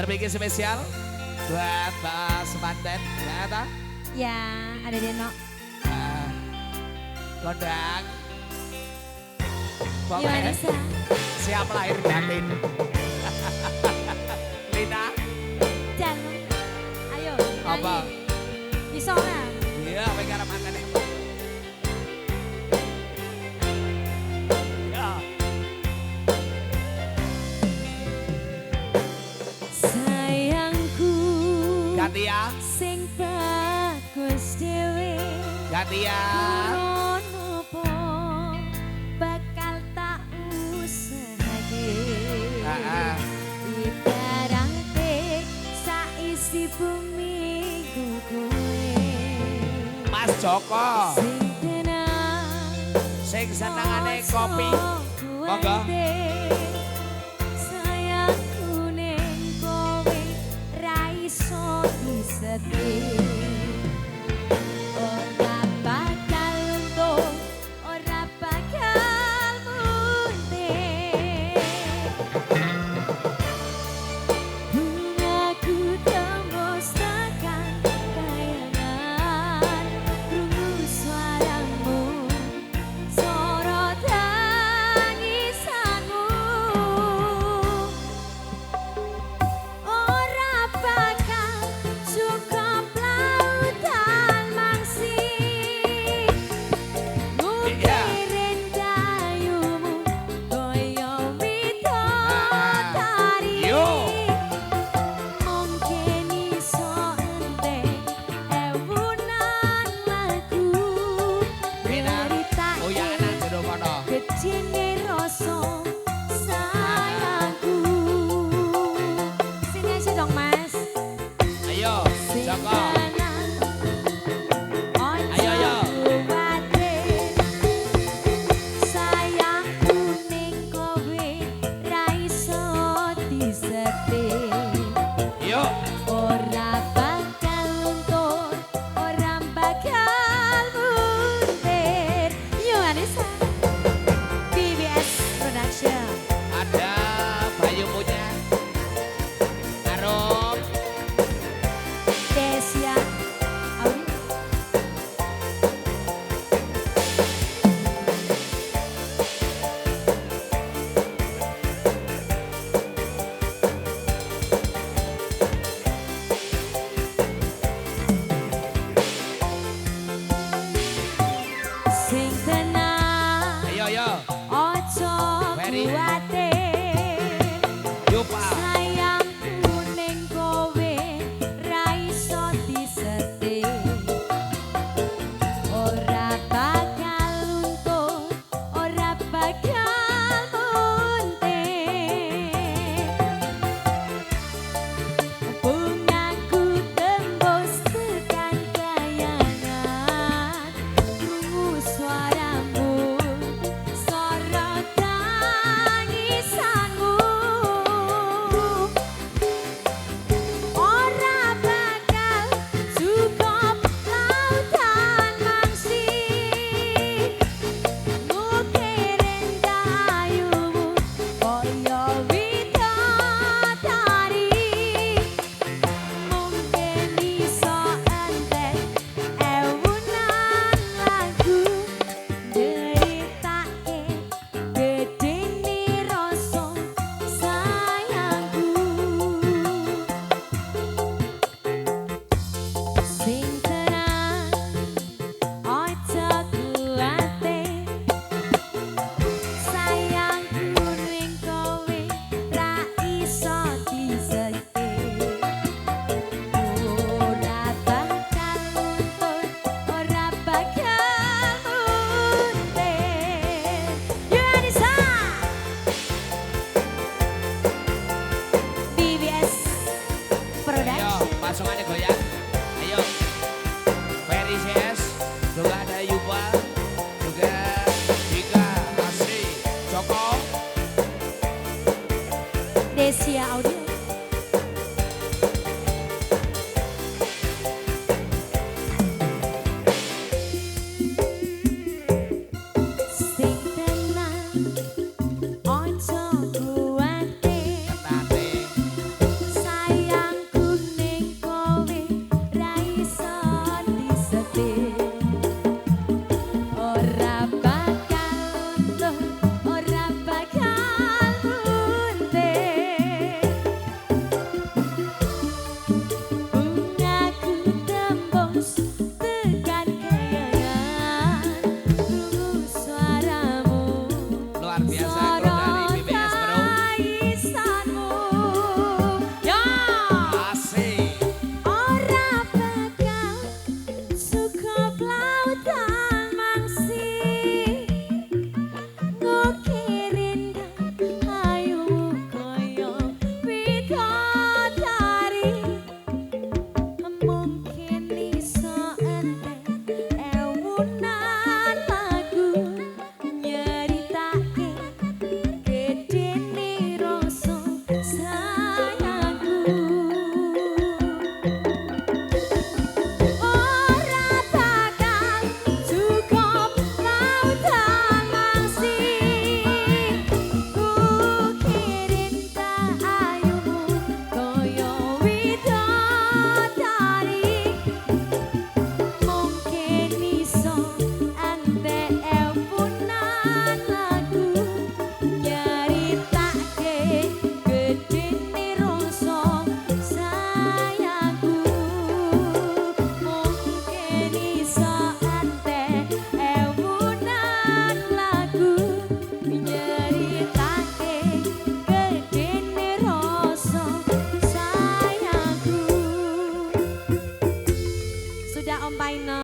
Terbikin spesial buat Mbak Semanten, ya ta? Ya, ada Deno. Kondang. Gimana sih? Siap lahir batin. Lina. Jalan. Ayo. Apa? Bisa ora? Iya, pengen makan nih. Ya. Sayangku. Ganti ya. Sing bagus dhewe. Ganti ya. Nopo bakal tak usahake. Ibarate saisi bumi kowe. Mas Joko. Sing tenang. Sing senengane kopi. Monggo. Sayangku ning kowe ra iso disetir. Ora bakal untung, ora bakal muntir. Bungaku tembus tekan kayangan, krungu suaramu, sorot tangisanmu. Ora bakal cukup lautan mangsi, ngukirin dayumu koyo widodari. Mungkin iso entek ewunan lagu nyeritakake Oh ya anak jero kono. gedene rasa sayangku. Sini aja dong Mas. Ayo, Sing Joko. tenang, ojo Ayo. kuwatir. Sayangku ning kowe ra iso disetir. Yuk. Ora bakal luntur, ora bakal muntir. Yo Anissa, BBS Production. Ada Bayu punya. Arum. Desia Audi. Sing tenang, Ayo, ayo. ojo Ferry. kuwatir. Yuk, Pak. Sayangku ning kowe ra iso disetir. Ora bakal luntur, ora bakal muntir. Bungaku tembus tekan kayangan, krungu suaramu, sorot tangisanmu. Ora bakal cukup lautan mangsi, ngukirin dayumu koyo widodari. Mungkin iso entek ewunan lagu nyeritakake gedene rasa sayangku. Sing tenang, ojo kuwatir. Sayangku ning kowe ra iso disetir. Ora bakal luntur, ora bakal muntir. Yo Anissa, BBS Ayo, Production. pasukannya goyang. Ayo. Ferry CS, juga ada Yupa, juga Dika, Asri, Joko. Desia Audio.